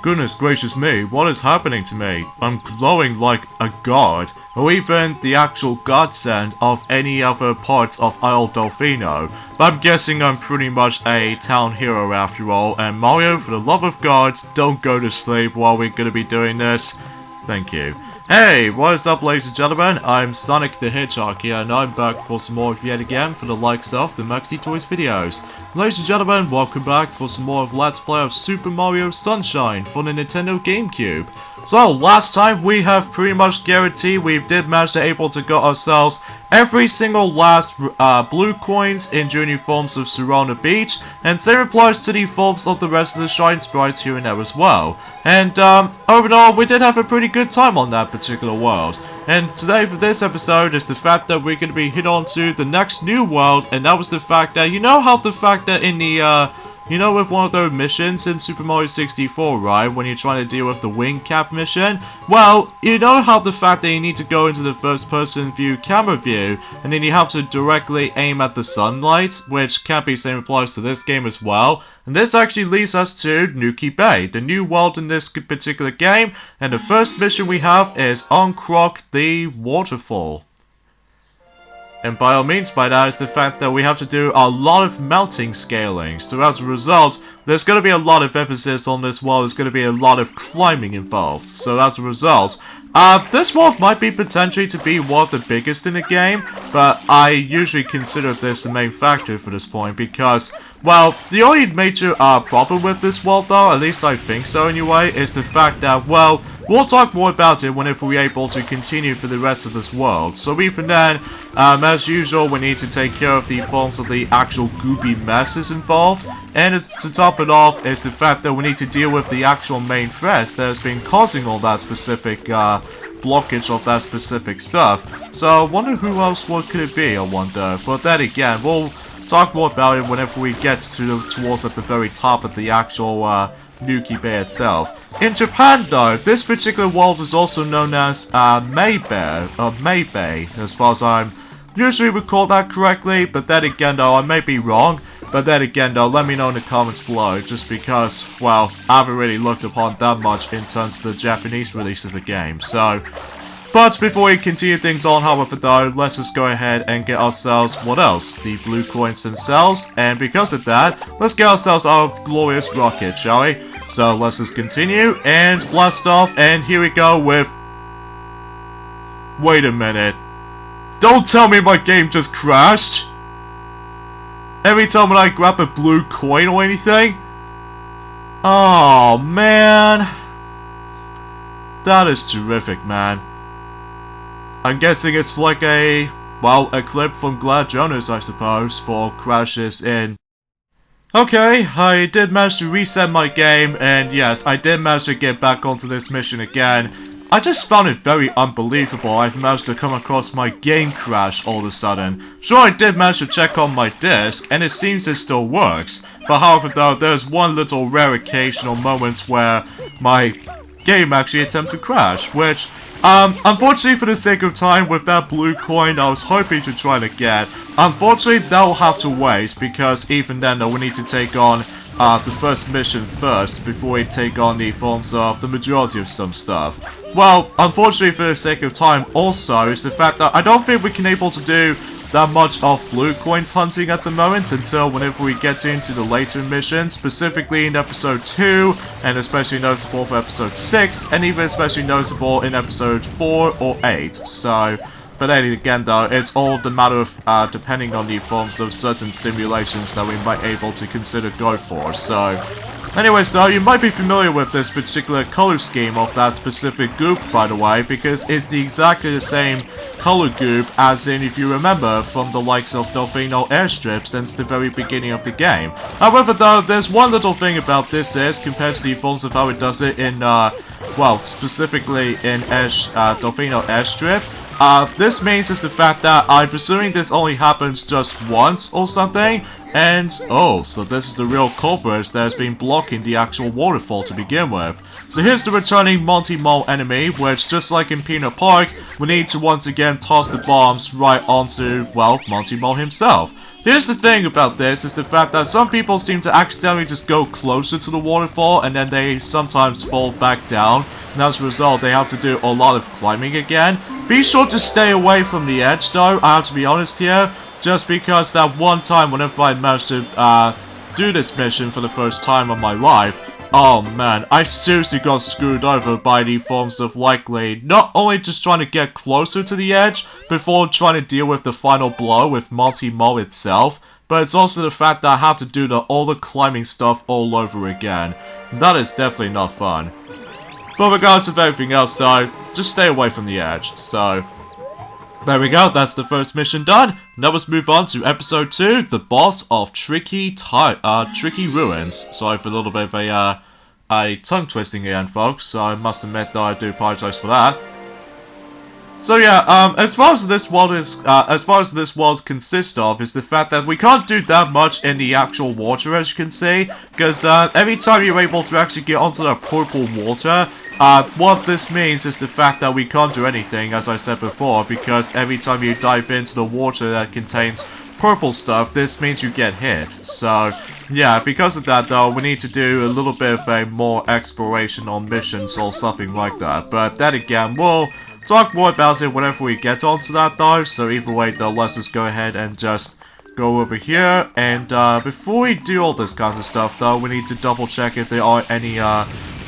Goodness gracious me, what is happening to me? I'm glowing like a god, or even the actual godsend of any other parts of Isle Delfino. But I'm guessing I'm pretty much a town hero after all, and Mario, for the love of God, don't go to sleep while we're gonna be doing this. Thank you. Hey, what is up ladies and gentlemen, I'm Sonic the Hedgehog here, and I'm back for some more yet again for the likes of the Maxi Toys videos. Ladies and gentlemen, welcome back for some more of Let's Play of Super Mario Sunshine for the Nintendo GameCube. So, last time we have pretty much guaranteed we did manage to able to get ourselves every single last blue coins in junior forms of Serrano Beach, and same applies to the forms of the rest of the Shine Sprites here and there as well. And overall, we did have a pretty good time on that particular world. And today for this episode is the fact that we're going to be hit on to the next new world, and that was the fact that, you know how the fact that in the, you know, with one of those missions in Super Mario 64, right, when you're trying to deal with the wing cap mission? Well, you know how the fact that you need to go into the first person view camera view, and then you have to directly aim at the sunlight, which can't be same applies to this game as well. And this actually leads us to Noki Bay, the new world in this particular game, and the first mission we have is Uncrog the Waterfall. And by all means by that is the fact that we have to do a lot of melting scaling. So as a result, there's going to be a lot of emphasis on this world. There's going to be a lot of climbing involved. So as a result, this world might be potentially to be one of the biggest in the game, but I usually consider this the main factor for this point because, well, the only major problem with this world though, at least I think so anyway, is the fact that, well, we'll talk more about it whenever we're able to continue for the rest of this world. So even then, as usual, we need to take care of the forms of the actual goopy messes involved. And to top it off is the fact that we need to deal with the actual main threat that has been causing all that specific blockage of that specific stuff. So I wonder who else what could it be, I wonder. But then again, we'll talk more about it whenever we get towards at the very top of the actual Noki Bay itself. In Japan though, this particular world is also known as May Bay, as far as I'm usually recall that correctly, but then again though, I may be wrong. But then again though, let me know in the comments below, just because, well, I haven't really looked upon that much in terms of the Japanese release of the game, so. But before we continue things on, however though, let's just go ahead and get ourselves, what else? The blue coins themselves, and because of that, let's get ourselves our glorious rocket, shall we? So let's just continue, and blast off, and here we go with... Wait a minute. Don't tell me my game just crashed! Every time when I grab a blue coin or anything? Oh man. That is terrific, man. I'm guessing it's like a, well, a clip from Glad Jonas, I suppose, for crashes in... Okay, I did manage to reset my game, and yes, I did manage to get back onto this mission again. I just found it very unbelievable I've managed to come across my game crash all of a sudden. Sure, I did manage to check on my disc, and it seems it still works. But however though, there's one little rare occasional moments where my game actually attempted to crash, which... unfortunately for the sake of time, with that blue coin I was hoping to try to get, unfortunately that will have to wait, because even then though we need to take on the first mission first, before we take on the forms of the majority of some stuff. Well, unfortunately for the sake of time also, is the fact that I don't think we can able to do that much of blue coins hunting at the moment until whenever we get into the later missions, specifically in episode 2, and especially noticeable for episode 6, and even especially noticeable in episode 4 or 8, so... But then again though, it's all the matter of depending on the forms of certain stimulations that we might able to consider go for, so... Anyways though, you might be familiar with this particular color scheme of that specific goop, by the way, because it's exactly the same color goop as in, if you remember, from the likes of Delfino airstrip since the very beginning of the game. However though, there's one little thing about this is, compared to the forms of how it does it in, well, specifically in Delfino airstrip, this means is the fact that I'm presuming this only happens just once or something, and oh, so this is the real culprit that has been blocking the actual waterfall to begin with. So here's the returning Monty Mole enemy, which just like in Peanut Park, we need to once again toss the bombs right onto, well, Monty Mole himself. Here's the thing about this, is the fact that some people seem to accidentally just go closer to the waterfall and then they sometimes fall back down, and as a result they have to do a lot of climbing again. Be sure to stay away from the edge though, I have to be honest here, just because that one time whenever I managed to do this mission for the first time in my life, oh man, I seriously got screwed over by the forms of likely not only just trying to get closer to the edge before trying to deal with the final blow with Monty Mole itself, but it's also the fact that I have to do all the climbing stuff all over again. That is definitely not fun. But regardless of everything else though, just stay away from the edge. So, there we go, that's the first mission done. Now let's move on to episode 2, the boss of Tricky Ruins. Sorry for a little bit of a tongue twisting again, folks, so I must admit that I do apologize for that. So yeah, as far as this world consists of, is the fact that we can't do that much in the actual water, as you can see, because every time you're able to actually get onto the purple water, what this means is the fact that we can't do anything, as I said before, because every time you dive into the water that contains purple stuff, this means you get hit. So yeah, because of that though, we need to do a little bit of a more exploration on missions or something like that. But then again, we'll talk more about it whenever we get onto that though, so either way though, let's just go ahead and just go over here, and before we do all this kinds of stuff though, we need to double check if there are any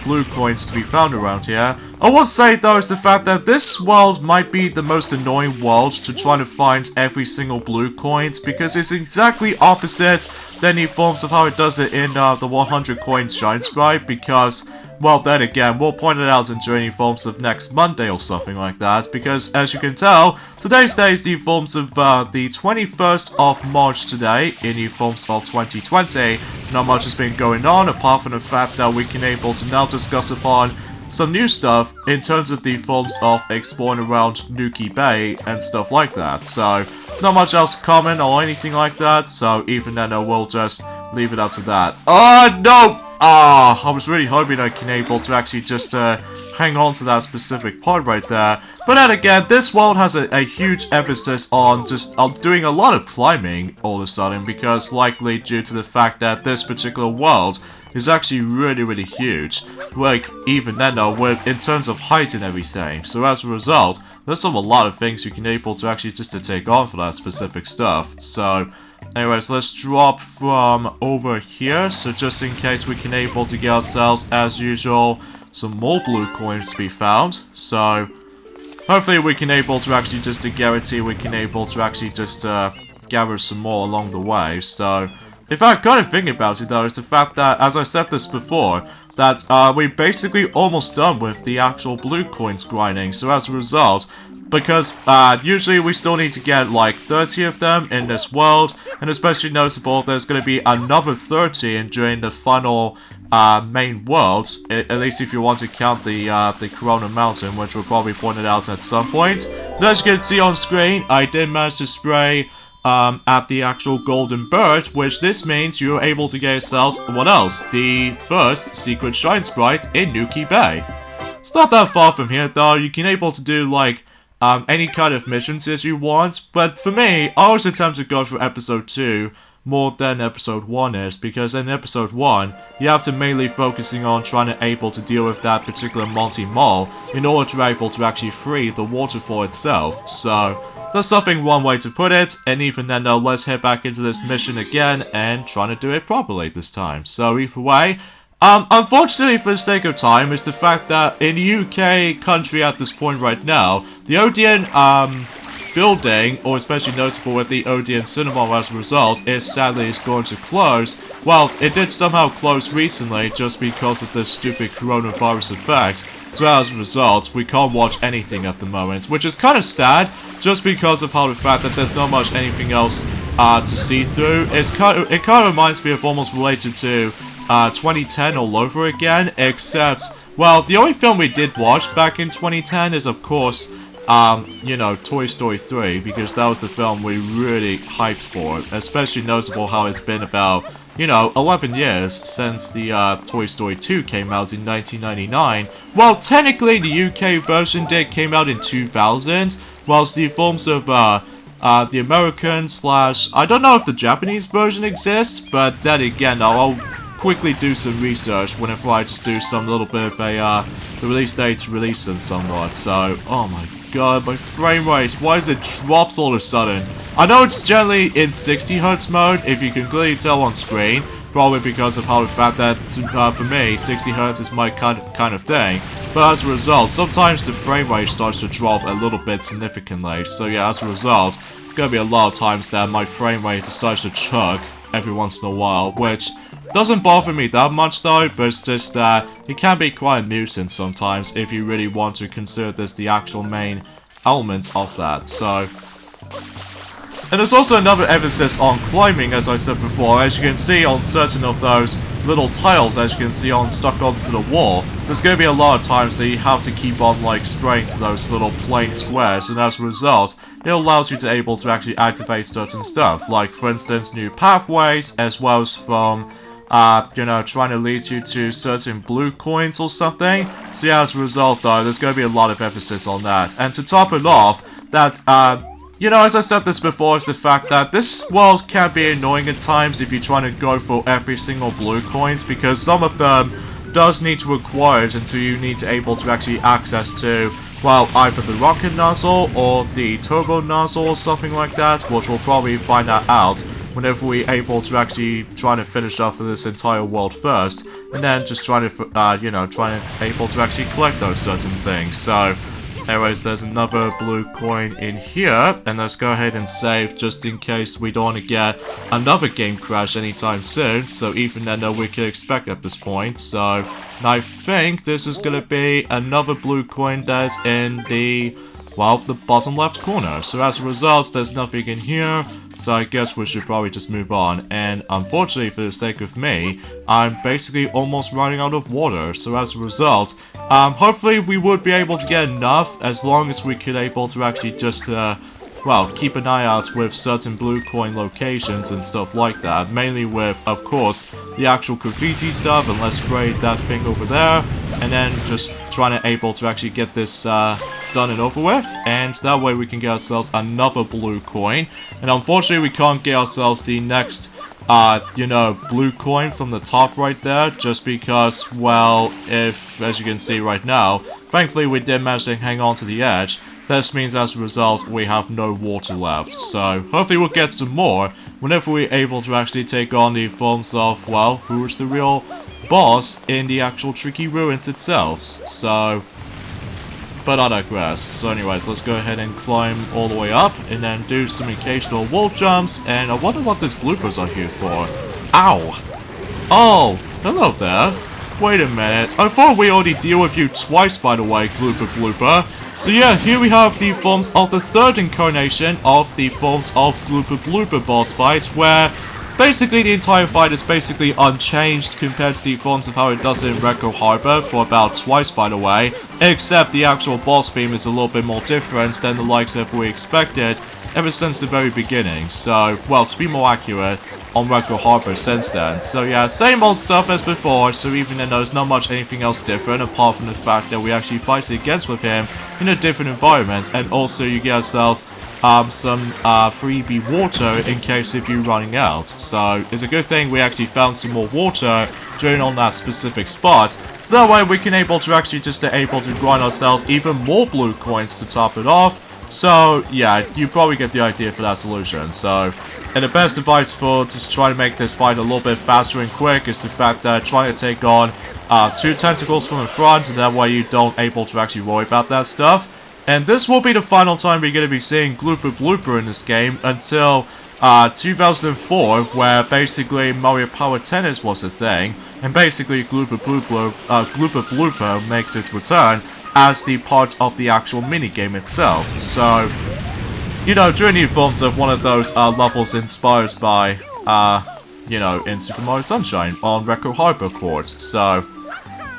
blue coins to be found around here. I will say though is the fact that this world might be the most annoying world to try to find every single blue coins, because it's exactly opposite than the forms of how it does it in the 100 coin shine scribe, because well, then again, we'll point it out in journey forms of next Monday or something like that, because as you can tell, today's day is the forms of the 21st of March today, in the forms of 2020. Not much has been going on, apart from the fact that we can able to now discuss upon some new stuff in terms of the forms of exploring around Noki Bay and stuff like that. So, not much else common or anything like that, so even then I will just leave it up to that. Oh no! I was really hoping I can able to actually just hang on to that specific part right there. But then again, this world has a huge emphasis on just doing a lot of climbing all of a sudden, because likely due to the fact that this particular world is actually really huge. Like, even then though, in terms of height and everything. So as a result, there's a lot of things you can able to actually just to take on for that specific stuff. So anyways, let's drop from over here, so just in case we can able to get ourselves, as usual, some more blue coins to be found. So hopefully we can able to actually just to guarantee we can able to actually just gather some more along the way. So in fact, kind of thinking about it though, is the fact that, as I said this before, that we're basically almost done with the actual blue coins grinding. So as a result, because usually we still need to get like 30 of them in this world, and especially noticeable there's going to be another 30 during the final main worlds, at least if you want to count the Corona Mountain, which we'll probably point it out at some point. But as you can see on screen, I did manage to spray at the actual golden bird, which this means you're able to get yourselves, what else? The first secret shine sprite in Noki Bay. It's not that far from here though, you can able to do like any kind of missions as you want, but for me, I always attempt to go for episode 2 more than episode 1 is, because in episode 1, you have to mainly focusing on trying to able to deal with that particular Monty Mole in order to be able to actually free the waterfall itself. So that's something one way to put it, and even then though, let's head back into this mission again and trying to do it properly this time. So either way, unfortunately for the sake of time, is the fact that in the UK country at this point right now, the Odeon building, or especially noticeable with the Odeon Cinema as a result, is sadly going to close. Well, it did somehow close recently just because of this stupid coronavirus effect. So as a result, we can't watch anything at the moment, which is kind of sad, just because of how the fact that there's not much anything else to see through. It kind of reminds me of almost related to 2010 all over again, except, well, the only film we did watch back in 2010 is, of course, you know, Toy Story 3, because that was the film we really hyped for, especially noticeable how it's been about, you know, 11 years since the Toy Story 2 came out in 1999. Well, technically the UK version came out in 2000, whilst the forms of the American slash... I don't know if the Japanese version exists, but then again, I'll quickly do some research whenever I just do some little bit of a, the release date's releasing somewhat. So, oh my god, my frame rate, why does it drops all of a sudden? I know it's generally in 60Hz mode, if you can clearly tell on screen, probably because of how the fact that, for me, 60Hz is my kind of thing. But as a result, sometimes the frame rate starts to drop a little bit significantly. So yeah, as a result, it's gonna be a lot of times that my frame rate decides to chug every once in a while, which doesn't bother me that much though, but it's just that it can be quite a nuisance sometimes if you really want to consider this the actual main element of that. So, and there's also another emphasis on climbing, as I said before. As you can see on certain of those little tiles, as you can see on stuck onto the wall, there's going to be a lot of times that you have to keep on like spraying to those little plain squares, and as a result, it allows you to able to actually activate certain stuff, like for instance new pathways, as well as from you know, trying to lead you to certain blue coins or something. So yeah, as a result though, there's going to be a lot of emphasis on that. And to top it off, that you know, as I said this before, is the fact that this world can be annoying at times if you're trying to go for every single blue coins, because some of them does need to require it until you need to able to actually access to, well, either the rocket nozzle or the turbo nozzle or something like that, which we'll probably find that out whenever we're able to actually try to finish off with this entire world first, and then just trying to, you know, trying to able to actually collect those certain things. So, anyways, there's another blue coin in here, and let's go ahead and save just in case we don't want to get another game crash anytime soon, so even then we can expect at this point. So, and I think this is going to be another blue coin that's in the, well, the bottom left corner. So as a result, there's nothing in here, so I guess we should probably just move on. And unfortunately, for the sake of me, I'm basically almost running out of water. So as a result, hopefully we would be able to get enough, as long as we could able to actually just, well, keep an eye out with certain blue coin locations and stuff like that. Mainly with, of course, the actual graffiti stuff, and let's spray that thing over there. And then just trying to able to actually get this, done and over with, and that way we can get ourselves another blue coin. And unfortunately we can't get ourselves the next you know, blue coin from the top right there, just because, well, if, as you can see right now, thankfully we did manage to hang on to the edge. This means as a result we have no water left, so hopefully we'll get some more whenever we're able to actually take on the forms of, well, who is the real boss in the actual Tricky Ruins itself. So, but I digress. So anyways, let's go ahead and climb all the way up, and then do some occasional wall jumps, and I wonder what these bloopers are here for. Ow! Oh, hello there. Wait a minute, I thought we already deal with you twice, by the way, Blooper. So yeah, here we have the forms of the third incarnation of the forms of Blooper boss fights, where basically the entire fight is basically unchanged compared to the forms of how it does in Record Harbor for about twice, by the way, except the actual boss theme is a little bit more different than the likes of we expected ever since the very beginning. So, well, to be more accurate, on Record Harbor since then. So yeah, same old stuff as before, so even then there's not much anything else different apart from the fact that we actually fight against with him in a different environment, and also you get yourselves some freebie water in case if you're running out. So it's a good thing we actually found some more water during on that specific spot, so that way we can able to actually just able to grind ourselves even more blue coins to top it off. So yeah, you probably get the idea for that solution. So, and the best advice for just trying to make this fight a little bit faster and quick is the fact that trying to take on 2 tentacles from the front, and that way you don't able to actually worry about that stuff. And this will be the final time we're going to be seeing Blooper in this game until 2004, where basically Mario Power Tennis was a thing, and basically Blooper makes its return as the part of the actual minigame itself. So, you know, during the forms of one of those levels inspired by, you know, in Super Mario Sunshine on Record Harbor courts. So,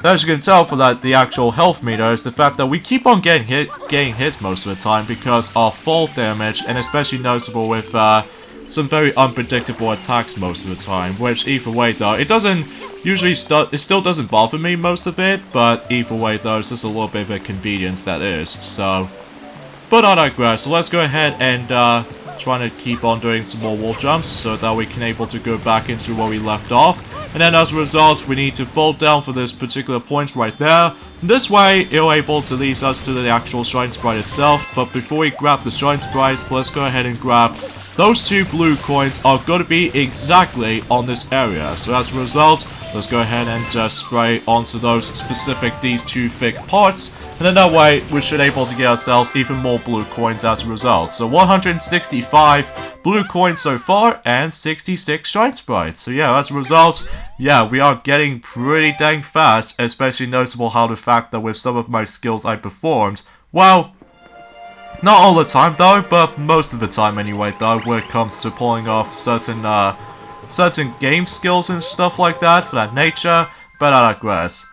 as you can tell for that, the actual health meter is the fact that we keep on getting hit most of the time because of fall damage, and especially noticeable with some very unpredictable attacks most of the time. Which either way though, it doesn't usually it still doesn't bother me most of it, but either way though, it's just a little bit of a convenience that is. So, but I digress. So let's go ahead and trying to keep on doing some more wall jumps so that we can able to go back into where we left off. And then as a result, we need to fall down for this particular point right there. This way, it'll able to lead us to the actual Shrine Sprite itself. But before we grab the Shrine Sprites, let's go ahead and grab those 2 blue coins are going to be exactly on this area. So as a result, let's go ahead and just spray onto those specific these 2 thick parts. And then that way, we should able to get ourselves even more blue coins as a result. So 165 blue coins so far, and 66 Shrine Sprites. So yeah, as a result, yeah, we are getting pretty dang fast, especially noticeable how the fact that with some of my skills I performed, well, not all the time though, but most of the time anyway though, when it comes to pulling off certain game skills and stuff like that, for that nature, but I digress.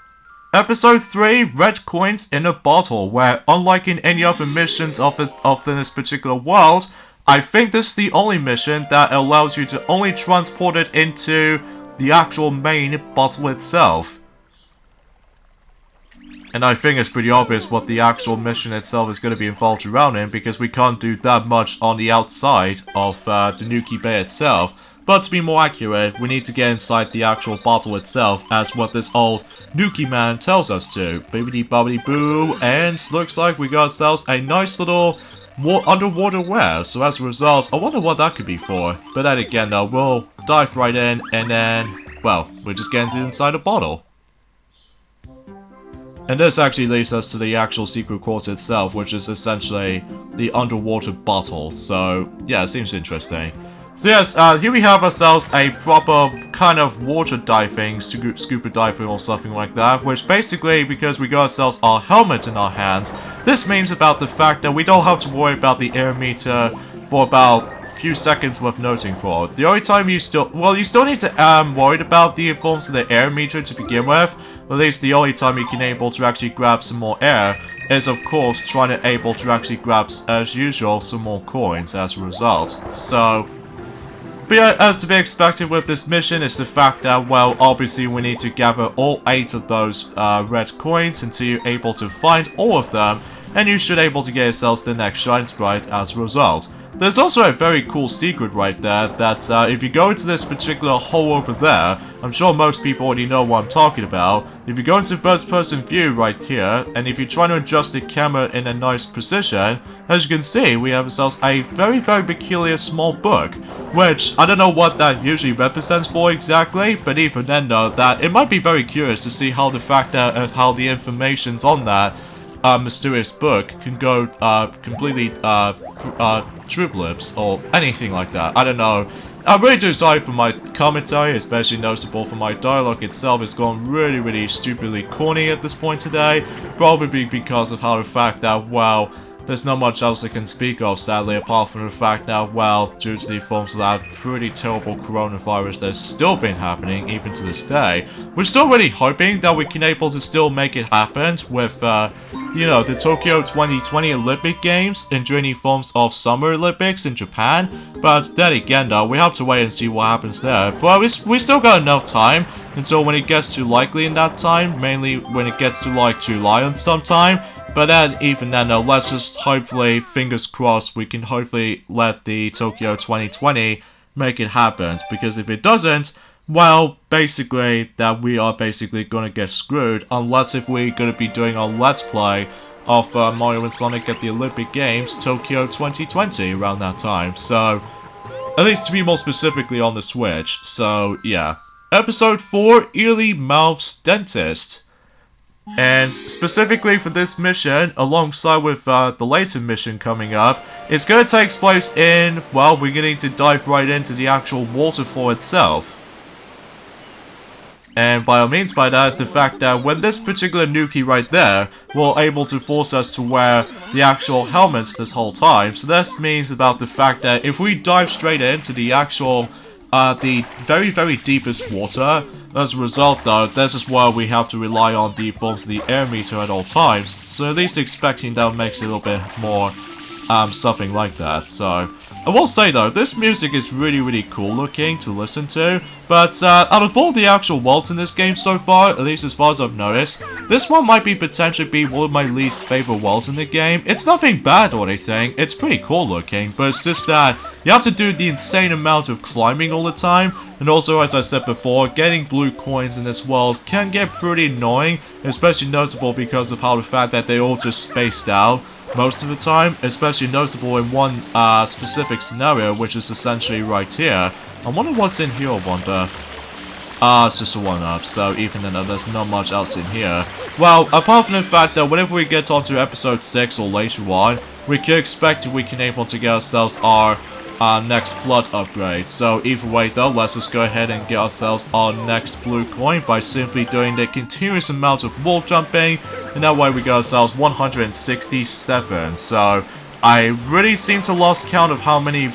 Episode 3, Red Coins in a Bottle, where unlike in any other missions of this particular world, I think this is the only mission that allows you to only transport it into the actual main bottle itself. And I think it's pretty obvious what the actual mission itself is going to be involved around in, because we can't do that much on the outside of the Noki Bay itself. But to be more accurate, we need to get inside the actual bottle itself, as what this old Noki man tells us to. Bibbidi bobbidi boo, and looks like we got ourselves a nice little underwater well. So as a result, I wonder what that could be for. But then again though, we'll dive right in, and then, well, we're just getting inside a bottle. And this actually leads us to the actual secret course itself, which is essentially the underwater bottle. So yeah, it seems interesting. So yes, here we have ourselves a proper kind of water diving, scuba diving or something like that, which basically, because we got ourselves our helmet in our hands, this means about the fact that we don't have to worry about the air meter for about a few seconds worth noting for. The only time you still need to worry about the forms of the air meter to begin with. At least the only time you can able to actually grab some more air is of course trying to able to actually grab, as usual, some more coins as a result. So, but yeah, as to be expected with this mission is the fact that, well, obviously we need to gather all 8 of those red coins until you're able to find all of them, and you should able to get yourselves the next Shrine Sprite as a result. There's also a very cool secret right there that if you go into this particular hole over there, I'm sure most people already know what I'm talking about. If you go into first person view right here, and if you're trying to adjust the camera in a nice position, as you can see, we have ourselves a very, very peculiar small book, which I don't know what that usually represents for exactly, but even then though, that it might be very curious to see how the fact that of how the information's on that mysterious book can go completely triplips or anything like that. I don't know. I'm really do sorry for my commentary, especially noticeable for my dialogue itself. It's gone really, really stupidly corny at this point today. Probably because of how the fact that, well, there's not much else I can speak of, sadly, apart from the fact that, well, due to the forms of that pretty terrible coronavirus that's still been happening, even to this day, we're still really hoping that we can able to still make it happen with, you know, the Tokyo 2020 Olympic Games and during the forms of Summer Olympics in Japan. But then again, though, we have to wait and see what happens there. But we still got enough time until when it gets to likely in that time, mainly when it gets to like July on some time. But then, even then, let's just hopefully, fingers crossed, we can hopefully let the Tokyo 2020 make it happen. Because if it doesn't, well, basically, that we are basically gonna get screwed. Unless if we're gonna be doing a Let's Play of Mario and Sonic at the Olympic Games, Tokyo 2020, around that time. So, at least to be more specifically on the Switch. So, yeah. Episode 4, Eerie Mouth's Dentist. And specifically for this mission, alongside with the later mission coming up, it's going to take place in, well, we're going to dive right into the actual waterfall itself. And by all means by that is the fact that when this particular Noki right there will able to force us to wear the actual helmet this whole time. So this means about the fact that if we dive straight into the actual the very, very deepest water. As a result though, this is where we have to rely on the forms of the air meter at all times, so at least expecting that makes it a little bit more something like that. So I will say though, this music is really, really cool looking to listen to. But out of all the actual worlds in this game so far, at least as far as I've noticed, this one might be potentially be one of my least favorite worlds in the game. It's nothing bad or anything, it's pretty cool looking, but it's just that you have to do the insane amount of climbing all the time, and also, as I said before, getting blue coins in this world can get pretty annoying, especially noticeable because of how the fact that they all just spaced out most of the time, especially noticeable in one specific scenario, which is essentially right here. I wonder what's in here, I wonder. It's just a 1-up, so even then there's not much else in here. Well, apart from the fact that whenever we get onto episode 6 or later on, we can expect we can able to get ourselves our next flood upgrade. So either way though, let's just go ahead and get ourselves our next blue coin by simply doing the continuous amount of wall jumping, and that way we get ourselves 167. So I really seem to lost count of how many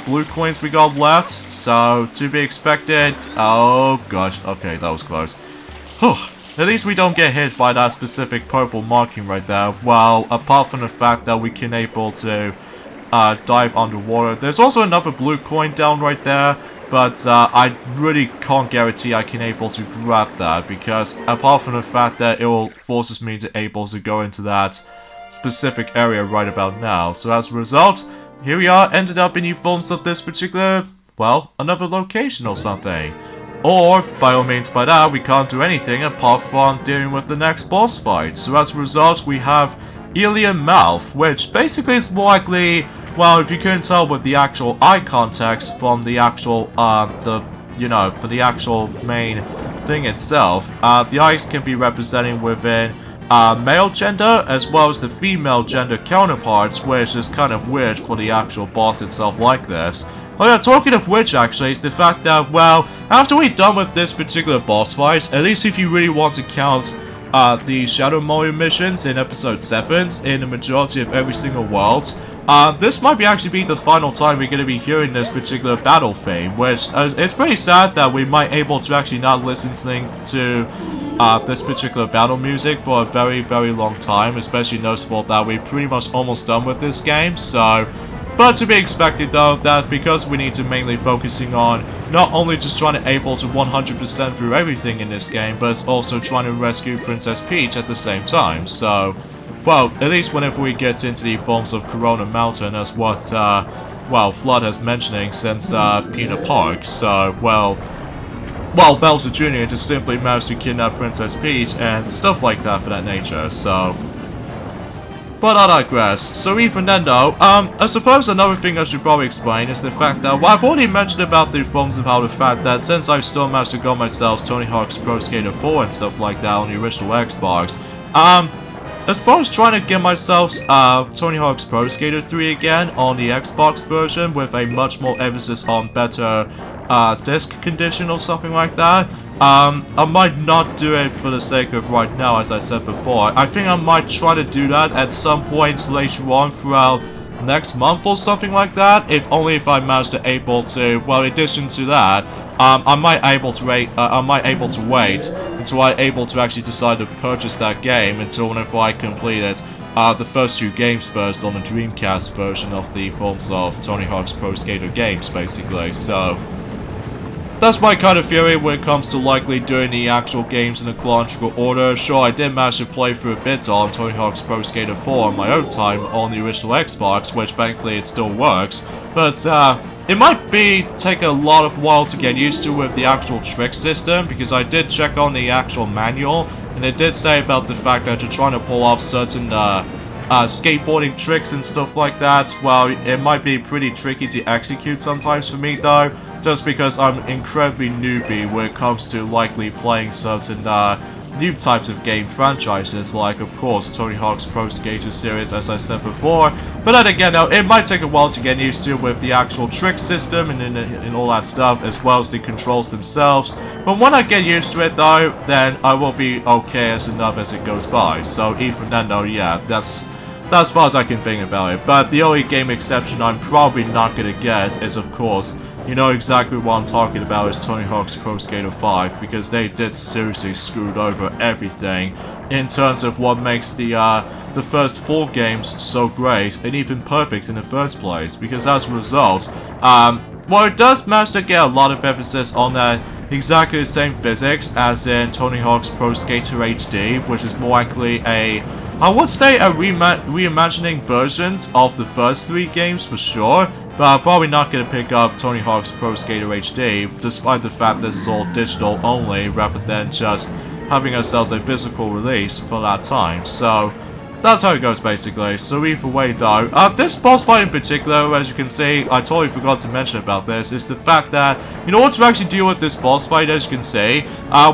blue coins we got left, so to be expected. Oh gosh, okay, that was close. Whew. At least we don't get hit by that specific purple marking right there. Well, apart from the fact that we can able to dive underwater. There's also another blue coin down right there, but I really can't guarantee I can able to grab that, because apart from the fact that it will forces me to able to go into that specific area right about now. So as a result, here we are, ended up in the forms of this particular, well, another location or something. Or, by all means by that, we can't do anything apart from dealing with the next boss fight. So as a result, we have Alien Mouth, which basically is more likely, well, if you couldn't tell with the actual eye context from the actual, for the actual main thing itself, the eyes can be representing within male gender as well as the female gender counterparts, which is kind of weird for the actual boss itself like this. Oh yeah, talking of which actually, is the fact that, well, after we're done with this particular boss fight, at least if you really want to count the Shadow Mario missions in episode 7 in the majority of every single world, this might be actually be the final time we're going to be hearing this particular battle theme, which it's pretty sad that we might able to actually not listen to this particular battle music for a very, very long time, especially noticeable that we're pretty much almost done with this game, so. But to be expected though, that because we need to mainly focusing on not only just trying to able to 100% through everything in this game, but it's also trying to rescue Princess Peach at the same time, so. Well, at least whenever we get into the forms of Corona Mountain, as what, well, Flood has mentioning since Peanut Park, so, well, Bowser Jr. just simply managed to kidnap Princess Peach and stuff like that for that nature, so. But I digress. So even then though, I suppose another thing I should probably explain is the fact that, well, I've already mentioned about the forms of how the fact that since I've still managed to go myself Tony Hawk's Pro Skater 4 and stuff like that on the original Xbox, as far as trying to get myself Tony Hawk's Pro Skater 3 again on the Xbox version with a much more emphasis on better disc condition or something like that, I might not do it for the sake of right now, as I said before. I think I might try to do that at some point later on throughout next month or something like that, if only if I manage to able to, well, in addition to that, I might able to wait until I'm able to actually decide to purchase that game until whenever I complete it. The first 2 games first on the Dreamcast version of the forms of Tony Hawk's Pro Skater games, basically, so. That's my kind of theory when it comes to likely doing the actual games in a chronological order. Sure, I did manage to play through a bit on Tony Hawk's Pro Skater 4 on my own time on the original Xbox, which thankfully it still works, but it might take a lot of while to get used to with the actual trick system, because I did check on the actual manual, and it did say about the fact that to try to pull off certain skateboarding tricks and stuff like that, well, it might be pretty tricky to execute sometimes for me though, just because I'm incredibly newbie when it comes to likely playing certain new types of game franchises, like of course Tony Hawk's Pro Skater series, as I said before. But then again, now it might take a while to get used to with the actual trick system and all that stuff, as well as the controls themselves. But when I get used to it though, then I will be okay as enough as it goes by. So even then though, yeah, that's as far as I can think about it. But the only game exception I'm probably not gonna get is, of course, you know exactly what I'm talking about, is Tony Hawk's Pro Skater 5, because they did seriously screwed over everything in terms of what makes the first 4 games so great and even perfect in the first place, because as a result, well, it does manage to get a lot of emphasis on that exactly the same physics as in Tony Hawk's Pro Skater HD, which is more likely I would say a reimagining versions of the first 3 games for sure, but I'm probably not going to pick up Tony Hawk's Pro Skater HD, despite the fact this is all digital only rather than just having ourselves a physical release for that time. So that's how it goes basically. So either way though, this boss fight in particular, as you can see, I totally forgot to mention about this, is the fact that in order to actually deal with this boss fight, as you can see,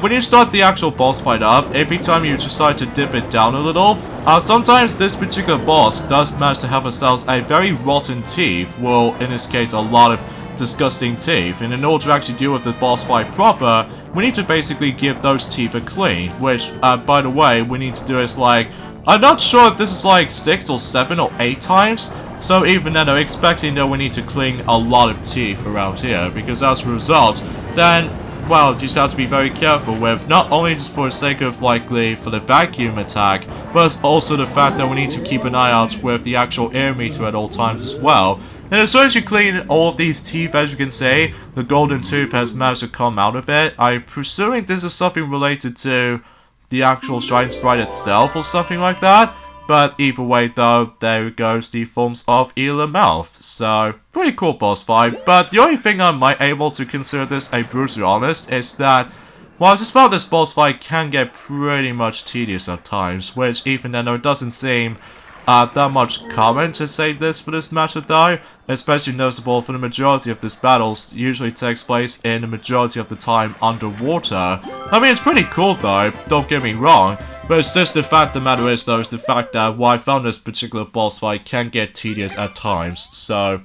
when you start the actual boss fight up, every time you decide to dip it down a little, sometimes this particular boss does manage to have ourselves a very rotten teeth, well in this case a lot of disgusting teeth, and in order to actually deal with the boss fight proper, we need to basically give those teeth a clean, which by the way, we need to do is like, I'm not sure if this is like 6 or 7 or 8 times, so even then I'm expecting that we need to clean a lot of teeth around here, because as a result, then, well, you just have to be very careful with, not only just for the sake of likely for the vacuum attack, but also the fact that we need to keep an eye out with the actual air meter at all times as well. And as soon as you clean all of these teeth, as you can see, the golden tooth has managed to come out of it. I'm presuming this is something related to the actual Shine Sprite itself or something like that. But either way though, there goes the forms of ear and mouth. So, pretty cool boss fight. But the only thing I might able to consider this a brutally honest is that, well, I just felt this boss fight can get pretty much tedious at times, which even then it doesn't seem that much common to say this for this matchup though, especially noticeable for the majority of this battles usually takes place in the majority of the time underwater. I mean, it's pretty cool though, don't get me wrong, but it's just the fact of the matter is though, is the fact that why I found this particular boss fight can get tedious at times, so.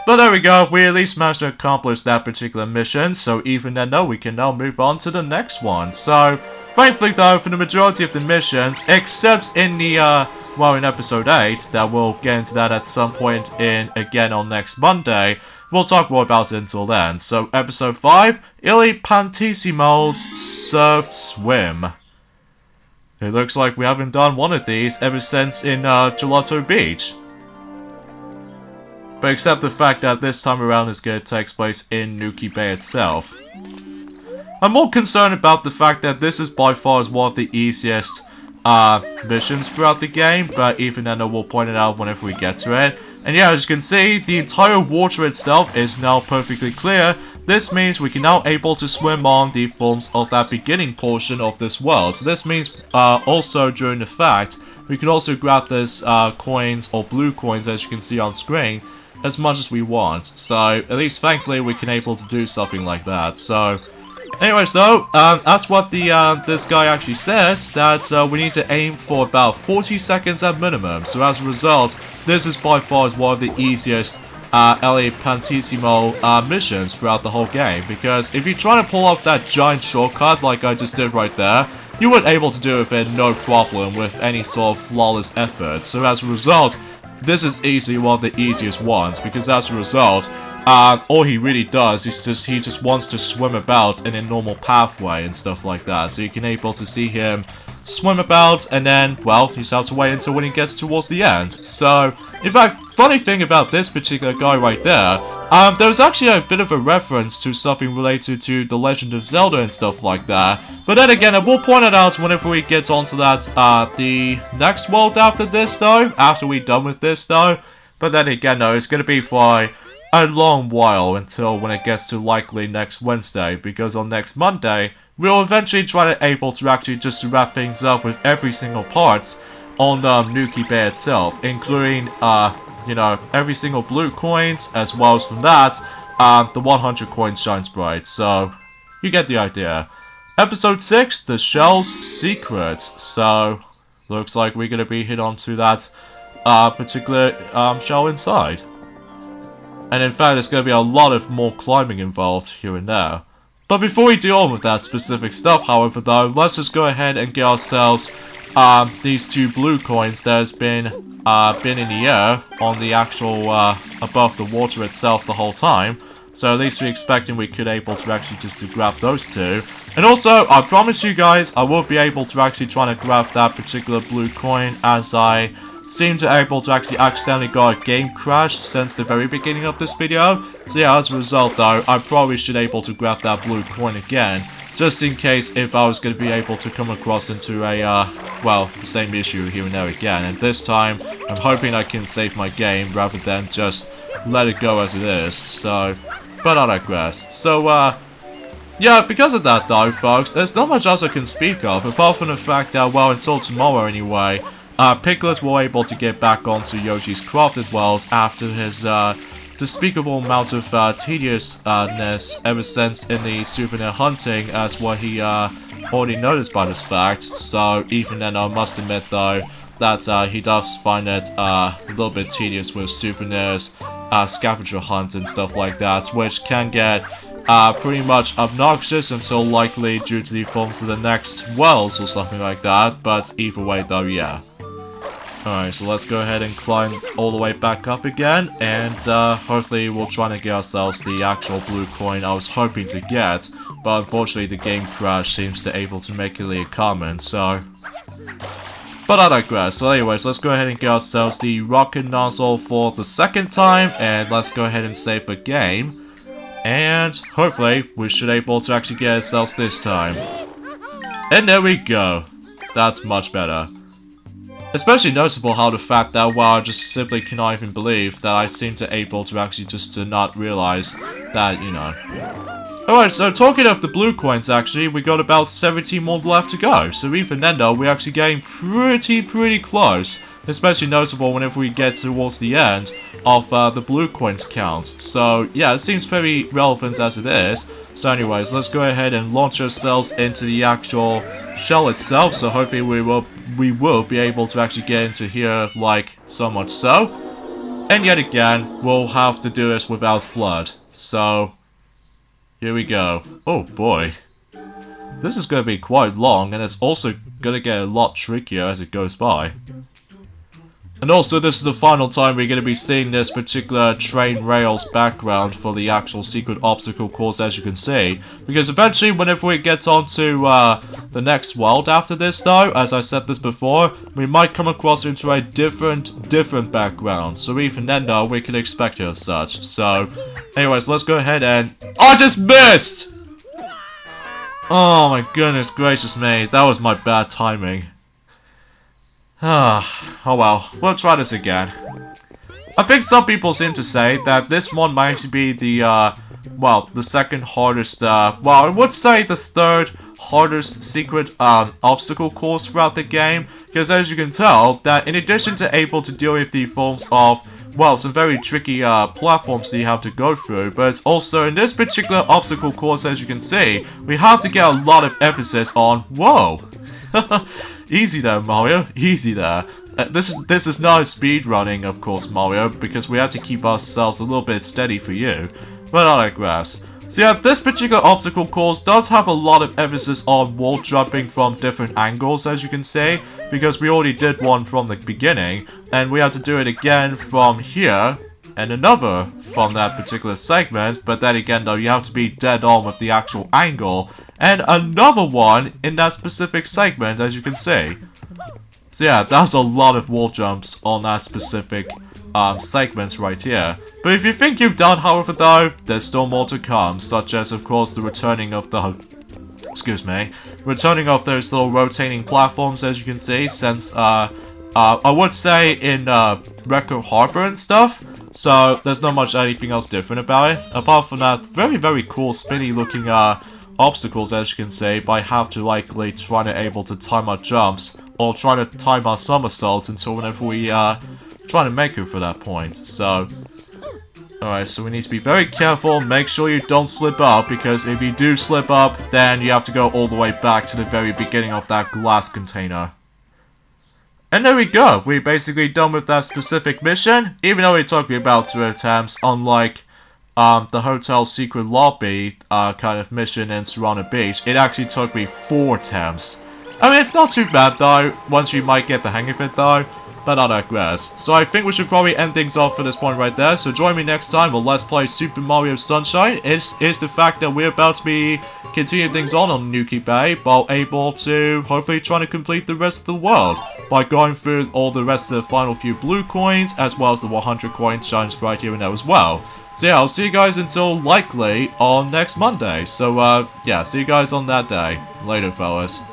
But there we go, we at least managed to accomplish that particular mission, so even then though, we can now move on to the next one. So, thankfully though, for the majority of the missions, except in the, well, in episode 8, that we'll get into that at some point again on next Monday, we'll talk more about it until then. So, episode 5, Ili Pantissimo's Surf Swim. It looks like we haven't done one of these ever since in Gelato Beach. But except the fact that this time around it's going to take place in Noki Bay itself. I'm more concerned about the fact that this is by far one of the easiest missions throughout the game, but even then I will point it out whenever we get to it. And yeah, as you can see, the entire water itself is now perfectly clear. This means we can now able to swim on the forms of that beginning portion of this world. So this means also during the fact, we can also grab this coins or blue coins as you can see on screen as much as we want. So at least thankfully we can able to do something like that. So anyways though, that's what this guy actually says, that we need to aim for about 40 seconds at minimum. So as a result, this is by far one of the easiest Ili Pantissimo missions throughout the whole game. Because if you're trying to pull off that giant shortcut like I just did right there, you weren't able to do it no problem with any sort of flawless effort. So as a result, this is easily one of the easiest ones, because as a result, all he really does is he just wants to swim about in a normal pathway and stuff like that. So you can able to see him swim about, and then, well, he's have to wait until when he gets towards the end. So, in fact, funny thing about this particular guy right there, there's actually a bit of a reference to something related to The Legend of Zelda and stuff like that. But then again, I will point it out whenever we get onto that, the next world after this though, after we're done with this though. But then again though, it's going to be for a long while until when it gets to likely next Wednesday, because on next Monday, we'll eventually try to able to actually just wrap things up with every single part on Noki Bay itself, including, you know, every single blue coins, as well as from that, the 100 coins Shine Sprite. So, you get the idea. Episode 6, The Shell's Secrets. So, looks like we're going to be hit onto that particular shell inside. And in fact, there's going to be a lot of more climbing involved here and there. But before we deal with that specific stuff, however, though, let's just go ahead and get ourselves these 2 blue coins that has been in the air on the actual above the water itself the whole time. So at least we're expecting we could able to actually just to grab those 2. And also, I promise you guys, I will be able to actually try to grab that particular blue coin as I seem to able to actually accidentally got a game crash since the very beginning of this video. So yeah, as a result though, I probably should able to grab that blue coin again, just in case if I was going to be able to come across into a, well, the same issue here and there again. And this time, I'm hoping I can save my game rather than just let it go as it is. So, but I digress. So, yeah, because of that though, folks, there's not much else I can speak of, apart from the fact that, well, until tomorrow anyway, Piglet will able to get back onto Yoshi's Crafted World after his, despicable amount of tediousness ever since in the souvenir hunting, as what he already noticed by this fact. So even then, I must admit though that he does find it a little bit tedious with souvenirs, scavenger hunt and stuff like that, which can get pretty much obnoxious until likely due to the forms of the next wells or something like that. But either way though, yeah. Alright, so let's go ahead and climb all the way back up again, and hopefully we'll try to get ourselves the actual blue coin I was hoping to get, but unfortunately the game crash seems to able to make a comment, so... But I digress. So anyways, let's go ahead and get ourselves the rocket nozzle for the second time, and let's go ahead and save the game, and hopefully we should able to actually get ourselves this time. And there we go. That's much better. Especially noticeable how the fact that, wow, I just simply cannot even believe that I seem to able to actually just to not realize that, you know. Alright, so talking of the blue coins actually, we got about 17 more left to go. So even then though, we're actually getting pretty close. Especially noticeable whenever we get towards the end of the blue coins count. So yeah, it seems very relevant as it is. So anyways, let's go ahead and launch ourselves into the actual shell itself. So hopefully we will be able to actually get into here like so much so. And yet again, we'll have to do this without flood. So here we go. Oh boy. This is going to be quite long, and it's also going to get a lot trickier as it goes by. And also, this is the final time we're going to be seeing this particular train rails background for the actual secret obstacle course, as you can see. Because eventually, whenever we get onto the next world after this, though, as I said this before, we might come across into a different background. So even then, though, we can expect it as such. So, anyways, let's go ahead and... I just missed! Oh my goodness gracious me, that was my bad timing. Oh well, we'll try this again. I think some people seem to say that this one might actually be the, well, the second hardest, well, I would say the third hardest secret, obstacle course throughout the game. Because as you can tell, that in addition to able to deal with the forms of, well, some very tricky, platforms that you have to go through, but it's also, in this particular obstacle course, as you can see, we have to get a lot of emphasis on, whoa! Easy there, Mario. Easy there. This is not a speed running, of course, Mario, because we have to keep ourselves a little bit steady for you. But I digress. So yeah, this particular obstacle course does have a lot of emphasis on wall jumping from different angles, as you can see, because we already did one from the beginning, and we had to do it again from here, and another from that particular segment, but then again though, you have to be dead on with the actual angle, and another one in that specific segment, as you can see. So yeah, that's a lot of wall jumps on that specific segment right here. But if you think you've done, however though, there's still more to come, such as of course the returning of the... returning of those little rotating platforms, as you can see, since I would say in Record Harbor and stuff. So there's not much anything else different about it, apart from that very cool spinny looking obstacles, as you can see, but I have to likely try to able to time our jumps, or try to time our somersaults until whenever we try to make it for that point. So, alright, so we need to be very careful, make sure you don't slip up, because if you do slip up, then you have to go all the way back to the very beginning of that glass container. And there we go, we're basically done with that specific mission, even though it took me about 2 attempts, unlike the hotel secret lobby kind of mission in Serrano Beach. It actually took me 4 attempts. I mean, it's not too bad though, once you might get the hang of it though, but I digress. So I think we should probably end things off for this point right there, so join me next time when Let's Play Super Mario Sunshine. It's the fact that we're about to be continuing things on Noki Bay, while able to hopefully try to complete the rest of the world. by going through all the rest of the final few blue coins, as well as the 100 coin challenge right here and there as well. So yeah, I'll see you guys until likely on next Monday. So yeah, see you guys on that day. Later, fellas.